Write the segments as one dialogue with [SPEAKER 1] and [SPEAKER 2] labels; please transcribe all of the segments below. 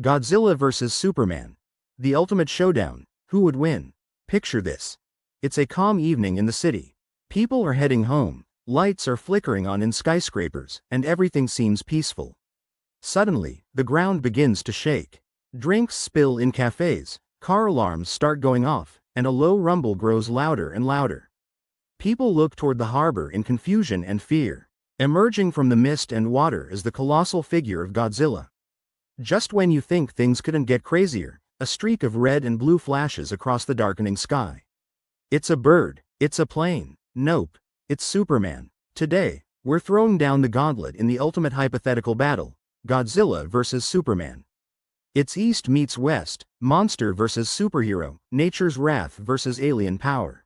[SPEAKER 1] Godzilla vs. Superman. The ultimate showdown. Who would win? Picture this. It's a calm evening in the city. People are heading home, lights are flickering on in skyscrapers, and everything seems peaceful. Suddenly, the ground begins to shake. Drinks spill in cafes, car alarms start going off, and a low rumble grows louder and louder. People look toward the harbor in confusion and fear. Emerging from the mist and water is the colossal figure of Godzilla. Just when you think things couldn't get crazier, a streak of red and blue flashes across the darkening sky. It's a bird, it's a plane, nope, it's Superman. Today, we're throwing down the gauntlet in the ultimate hypothetical battle, Godzilla vs. Superman. It's East meets West, monster versus superhero, nature's wrath versus alien power.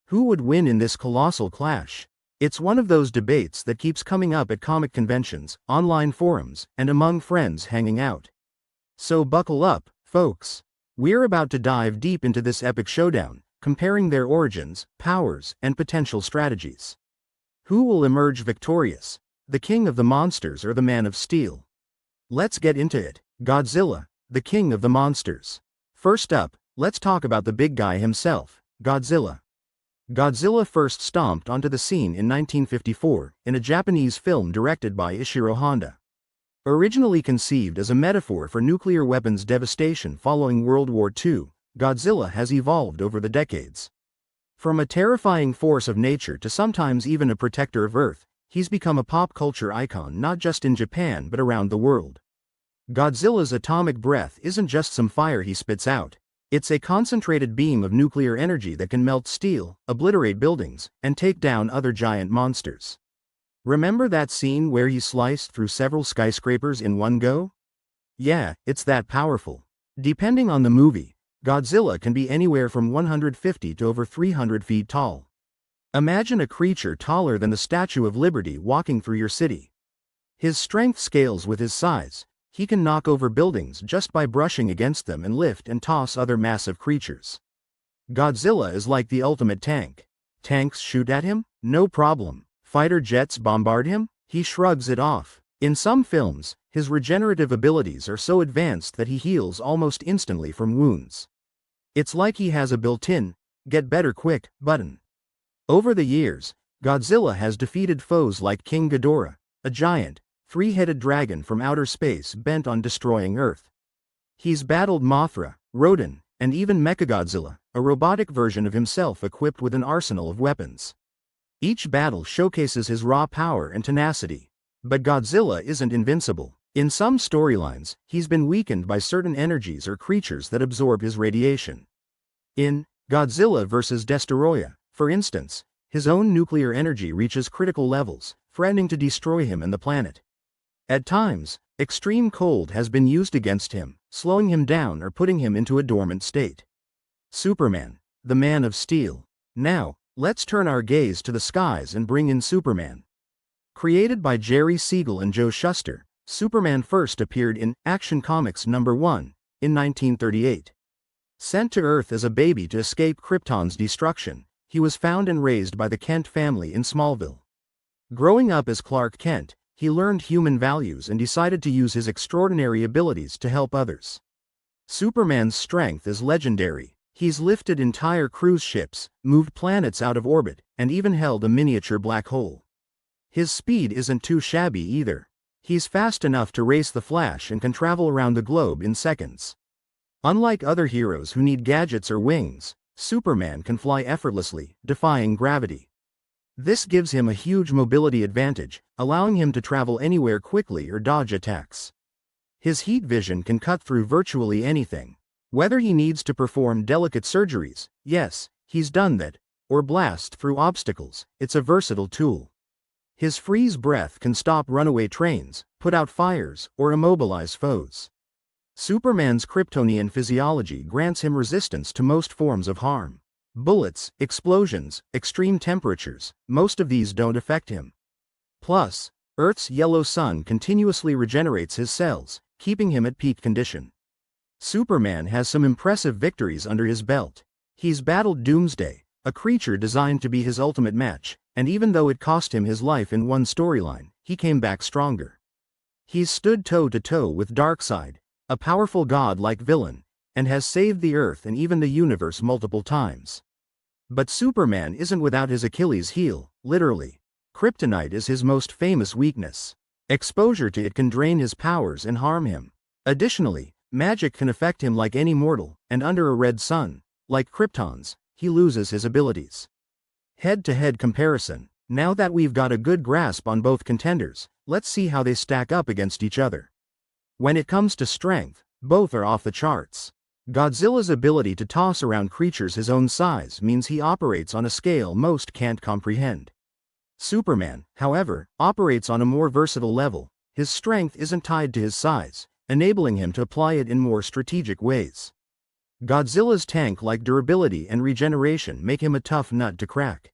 [SPEAKER 1] Who would win in this colossal clash? It's one of those debates that keeps coming up at comic conventions, online forums, and among friends hanging out. So buckle up, folks. We're about to dive deep into this epic showdown, comparing their origins, powers, and potential strategies. Who will emerge victorious? The king of the monsters or the man of steel? Let's get into it. Godzilla, the king of the monsters. First up, let's talk about the big guy himself, Godzilla. Godzilla first stomped onto the scene in 1954, in a Japanese film directed by Ishiro Honda. Originally conceived as a metaphor for nuclear weapons devastation following World War II, Godzilla has evolved over the decades. From a terrifying force of nature to sometimes even a protector of Earth, he's become a pop culture icon not just in Japan but around the world. Godzilla's atomic breath isn't just some fire he spits out. It's a concentrated beam of nuclear energy that can melt steel, obliterate buildings, and take down other giant monsters. Remember that scene where he sliced through several skyscrapers in one go? Yeah, it's that powerful. Depending on the movie, Godzilla can be anywhere from 150 to over 300 feet tall. Imagine a creature taller than the Statue of Liberty walking through your city. His strength scales with his size. He can knock over buildings just by brushing against them and lift and toss other massive creatures. Godzilla is like the ultimate tank. Tanks shoot at him? No problem. Fighter jets bombard him? He shrugs it off. In some films, his regenerative abilities are so advanced that he heals almost instantly from wounds. It's like he has a built-in, get better quick, button. Over the years, Godzilla has defeated foes like King Ghidorah, a giant, three-headed dragon from outer space bent on destroying Earth. He's battled Mothra, Rodan, and even Mechagodzilla, a robotic version of himself equipped with an arsenal of weapons. Each battle showcases his raw power and tenacity. But Godzilla isn't invincible. In some storylines, he's been weakened by certain energies or creatures that absorb his radiation. In Godzilla vs. Destoroyah, for instance, his own nuclear energy reaches critical levels, threatening to destroy him and the planet. At times, extreme cold has been used against him, slowing him down or putting him into a dormant state. Superman, the man of steel. Now, let's turn our gaze to the skies and bring in Superman. Created by Jerry Siegel and Joe Shuster, Superman first appeared in Action Comics #1 in 1938. Sent to Earth as a baby to escape Krypton's destruction, he was found and raised by the Kent family in Smallville. Growing up as Clark Kent, he learned human values and decided to use his extraordinary abilities to help others. Superman's strength is legendary. He's lifted entire cruise ships, moved planets out of orbit, and even held a miniature black hole. His speed isn't too shabby either. He's fast enough to race the Flash and can travel around the globe in seconds. Unlike other heroes who need gadgets or wings, Superman can fly effortlessly, defying gravity. This gives him a huge mobility advantage, allowing him to travel anywhere quickly or dodge attacks. His heat vision can cut through virtually anything. Whether he needs to perform delicate surgeries, yes, he's done that, or blast through obstacles, it's a versatile tool. His freeze breath can stop runaway trains, put out fires, or immobilize foes. Superman's Kryptonian physiology grants him resistance to most forms of harm. Bullets, explosions, extreme temperatures, most of these don't affect him. Plus, Earth's yellow sun continuously regenerates his cells, keeping him at peak condition. Superman has some impressive victories under his belt. He's battled Doomsday, a creature designed to be his ultimate match, and even though it cost him his life in one storyline, he came back stronger. He's stood toe-to-toe with Darkseid, a powerful god-like villain, and has saved the Earth and even the universe multiple times. But Superman isn't without his Achilles heel, literally. Kryptonite is his most famous weakness. Exposure to it can drain his powers and harm him. Additionally, magic can affect him like any mortal, and under a red sun, like Krypton's, he loses his abilities. Head-to-head comparison. Now that we've got a good grasp on both contenders, let's see how they stack up against each other. When it comes to strength, both are off the charts. Godzilla's ability to toss around creatures his own size means he operates on a scale most can't comprehend. Superman, however, operates on a more versatile level. His strength isn't tied to his size, enabling him to apply it in more strategic ways. Godzilla's tank-like durability and regeneration make him a tough nut to crack.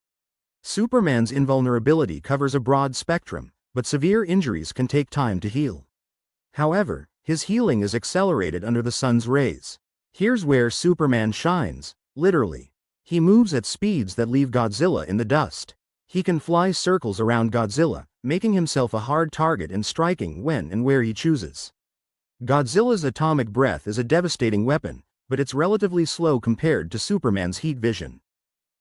[SPEAKER 1] Superman's invulnerability covers a broad spectrum, but severe injuries can take time to heal. However, his healing is accelerated under the sun's rays. Here's where Superman shines, literally. He moves at speeds that leave Godzilla in the dust. He can fly circles around Godzilla, making himself a hard target and striking when and where he chooses. Godzilla's atomic breath is a devastating weapon, but it's relatively slow compared to Superman's heat vision.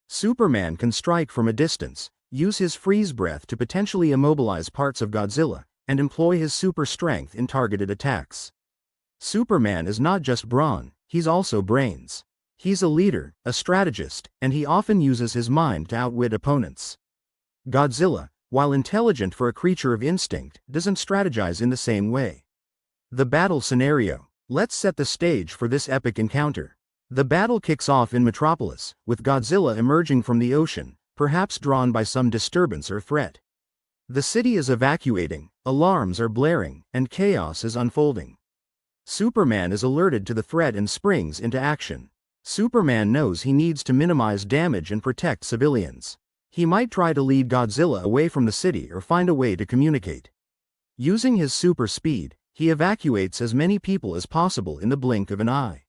[SPEAKER 1] Superman can strike from a distance, use his freeze breath to potentially immobilize parts of Godzilla, and employ his super strength in targeted attacks. Superman is not just brawn, he's also brains. He's a leader, a strategist, and he often uses his mind to outwit opponents. Godzilla, while intelligent for a creature of instinct, doesn't strategize in the same way. The battle scenario. Let's set the stage for this epic encounter. The battle kicks off in Metropolis, with Godzilla emerging from the ocean, perhaps drawn by some disturbance or threat. The city is evacuating, alarms are blaring, and chaos is unfolding. Superman is alerted to the threat and springs into action. Superman knows he needs to minimize damage and protect civilians. He might try to lead Godzilla away from the city or find a way to communicate. Using his super speed, he evacuates as many people as possible in the blink of an eye.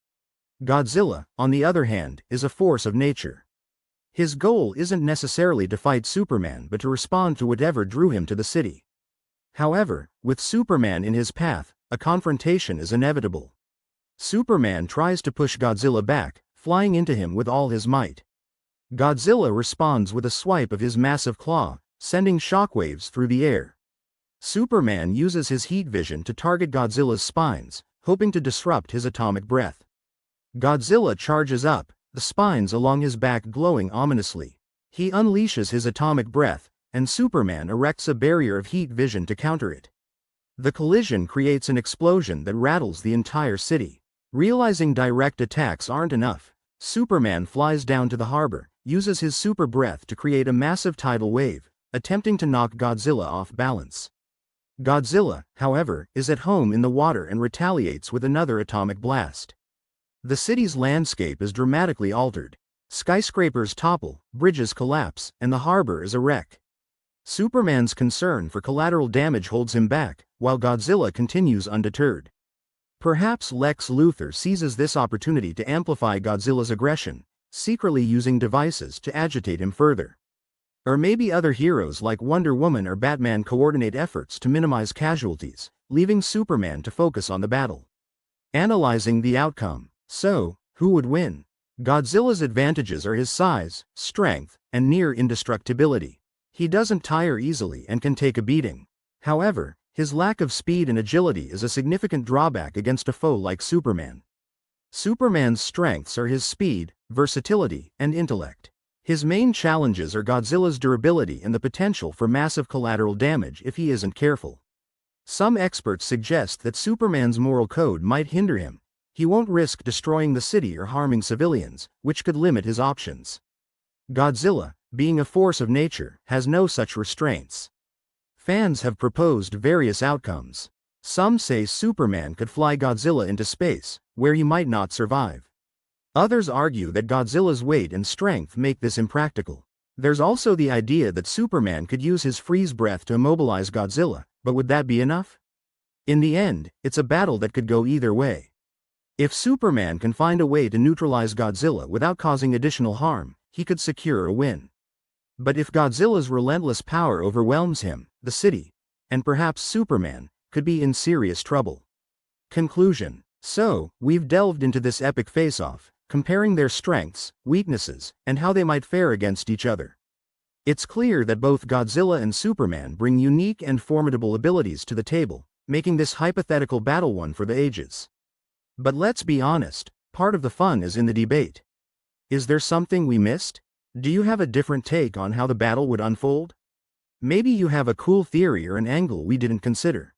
[SPEAKER 1] Godzilla, on the other hand, is a force of nature. His goal isn't necessarily to fight Superman but to respond to whatever drew him to the city. However, with Superman in his path, a confrontation is inevitable. Superman tries to push Godzilla back, flying into him with all his might. Godzilla responds with a swipe of his massive claw, sending shockwaves through the air. Superman uses his heat vision to target Godzilla's spines, hoping to disrupt his atomic breath. Godzilla charges up, the spines along his back glowing ominously. He unleashes his atomic breath, and Superman erects a barrier of heat vision to counter it. The collision creates an explosion that rattles the entire city. Realizing direct attacks aren't enough, Superman flies down to the harbor, uses his super breath to create a massive tidal wave, attempting to knock Godzilla off balance. Godzilla, however, is at home in the water and retaliates with another atomic blast. The city's landscape is dramatically altered. Skyscrapers topple, bridges collapse, and the harbor is a wreck. Superman's concern for collateral damage holds him back, while Godzilla continues undeterred. Perhaps Lex Luthor seizes this opportunity to amplify Godzilla's aggression, secretly using devices to agitate him further. Or maybe other heroes like Wonder Woman or Batman coordinate efforts to minimize casualties, leaving Superman to focus on the battle. Analyzing the outcome. So, who would win? Godzilla's advantages are his size, strength, and near indestructibility. He doesn't tire easily and can take a beating. However, his lack of speed and agility is a significant drawback against a foe like Superman. Superman's strengths are his speed, versatility, and intellect. His main challenges are Godzilla's durability and the potential for massive collateral damage if he isn't careful. Some experts suggest that Superman's moral code might hinder him. He won't risk destroying the city or harming civilians, which could limit his options. Godzilla, being a force of nature, has no such restraints. Fans have proposed various outcomes. Some say Superman could fly Godzilla into space, where he might not survive. Others argue that Godzilla's weight and strength make this impractical. There's also the idea that Superman could use his freeze breath to immobilize Godzilla, but would that be enough? In the end, it's a battle that could go either way. If Superman can find a way to neutralize Godzilla without causing additional harm, he could secure a win. But if Godzilla's relentless power overwhelms him, the city, and perhaps Superman, could be in serious trouble. Conclusion. So, we've delved into this epic face-off, comparing their strengths, weaknesses, and how they might fare against each other. It's clear that both Godzilla and Superman bring unique and formidable abilities to the table, making this hypothetical battle one for the ages. But let's be honest, part of the fun is in the debate. Is there something we missed? Do you have a different take on how the battle would unfold? Maybe you have a cool theory or an angle we didn't consider.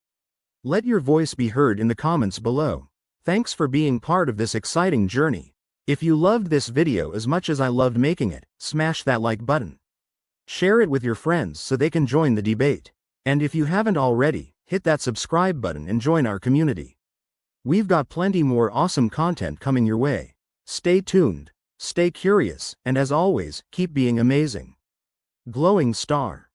[SPEAKER 1] Let your voice be heard in the comments below. Thanks for being part of this exciting journey. If you loved this video as much as I loved making it, smash that like button. Share it with your friends so they can join the debate. And if you haven't already, hit that subscribe button and join our community. We've got plenty more awesome content coming your way. Stay tuned, stay curious, and as always, keep being amazing. Glowing star.